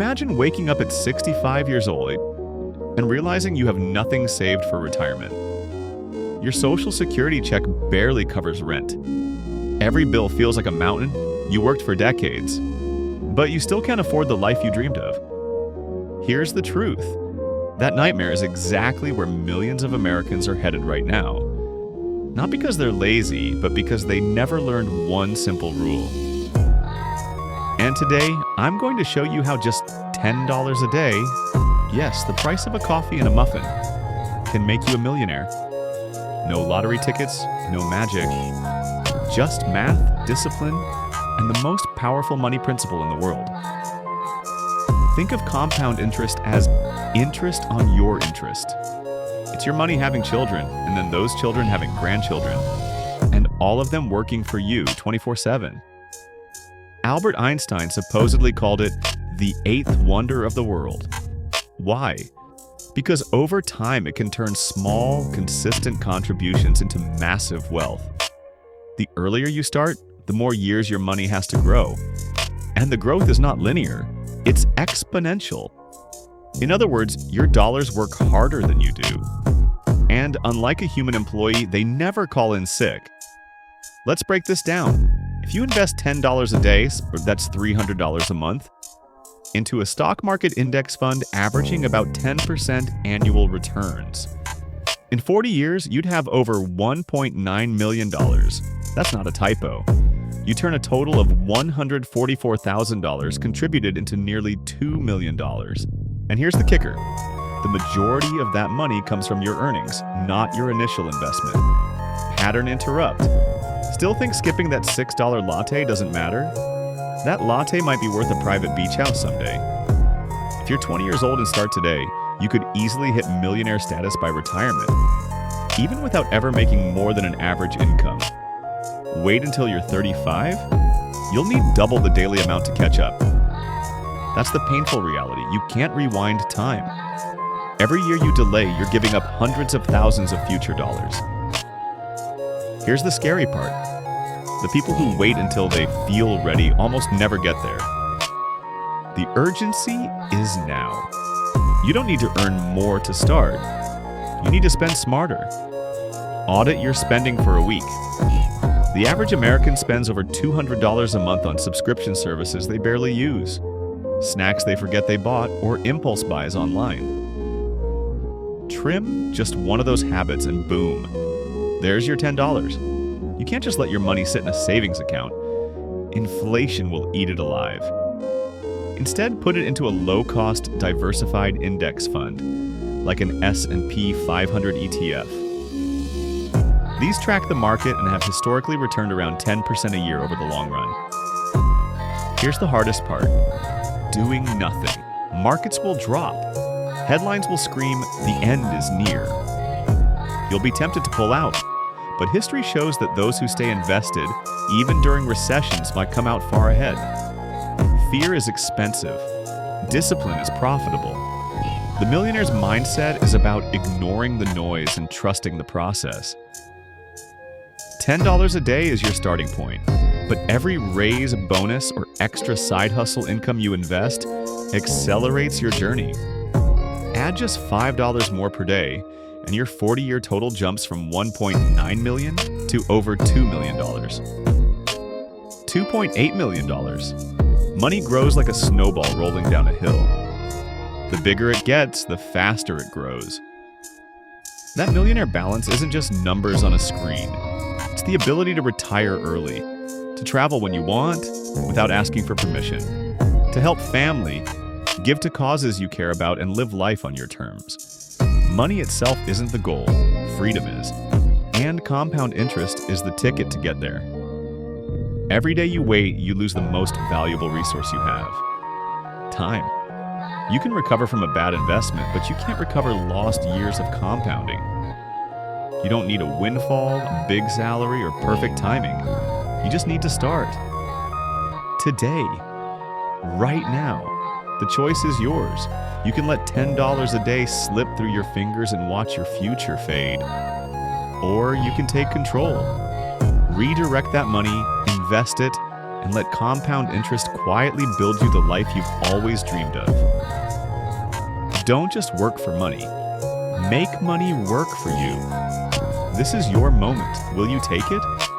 Imagine waking up at 65 years old and realizing you have nothing saved for retirement. Your Social Security check barely covers rent. Every bill feels like a mountain. You worked for decades, but you still can't afford the life you dreamed of. Here's the truth. That nightmare is exactly where millions of Americans are headed right now. Not because they're lazy, but because they never learned one simple rule. And today, I'm going to show you how just $10 a day, yes, the price of a coffee and a muffin, can make you a millionaire. No lottery tickets, no magic, just math, discipline, and the most powerful money principle in the world. Think of compound interest as interest on your interest. It's your money having children, and then those children having grandchildren, and all of them working for you 24/7. Albert Einstein supposedly called it the eighth wonder of the world. Why? Because over time it can turn small, consistent contributions into massive wealth. The earlier you start, the more years your money has to grow. And the growth is not linear, it's exponential. In other words, your dollars work harder than you do. And unlike a human employee, they never call in sick. Let's break this down. If you invest $10 a day, or that's $300 a month, into a stock market index fund averaging about 10% annual returns, in 40 years, you'd have over $1.9 million. That's not a typo. You turn a total of $144,000 contributed into nearly $2 million. And here's the kicker. The majority of that money comes from your earnings, not your initial investment. Pattern interrupt. Still think skipping that $6 latte doesn't matter? That latte might be worth a private beach house someday. If you're 20 years old and start today, you could easily hit millionaire status by retirement, even without ever making more than an average income. Wait until you're 35? You'll need double the daily amount to catch up. That's the painful reality. You can't rewind time. Every year you delay, you're giving up hundreds of thousands of future dollars. Here's the scary part. The people who wait until they feel ready almost never get there. The urgency is now. You don't need to earn more to start. You need to spend smarter. Audit your spending for a week. The average American spends over $200 a month on subscription services they barely use, snacks they forget they bought, or impulse buys online. Trim just one of those habits and boom, there's your $10. You can't just let your money sit in a savings account. Inflation will eat it alive. Instead, put it into a low-cost, diversified index fund, like an S&P 500 ETF. These track the market and have historically returned around 10% a year over the long run. Here's the hardest part. Doing nothing. Markets will drop. Headlines will scream, the end is near. You'll be tempted to pull out, but history shows that those who stay invested, even during recessions, might come out far ahead. Fear is expensive. Discipline is profitable. The millionaire's mindset is about ignoring the noise and trusting the process. $10 a day is your starting point, but every raise, bonus, or extra side hustle income you invest accelerates your journey. Add just $5 more per day, and your 40-year total jumps from $1.9 million to over $2 million. $2.8 million. Money grows like a snowball rolling down a hill. The bigger it gets, the faster it grows. That millionaire balance isn't just numbers on a screen. It's the ability to retire early, to travel when you want without asking for permission, to help family, give to causes you care about, and live life on your terms. Money itself isn't the goal, freedom is. And compound interest is the ticket to get there. Every day you wait, you lose the most valuable resource you have: time. You can recover from a bad investment, but you can't recover lost years of compounding. You don't need a windfall, a big salary, or perfect timing. You just need to start. Today. Right now. The choice is yours. You can let $10 a day slip through your fingers and watch your future fade. Or you can take control. Redirect that money, invest it, and let compound interest quietly build you the life you've always dreamed of. Don't just work for money. Make money work for you. This is your moment. Will you take it?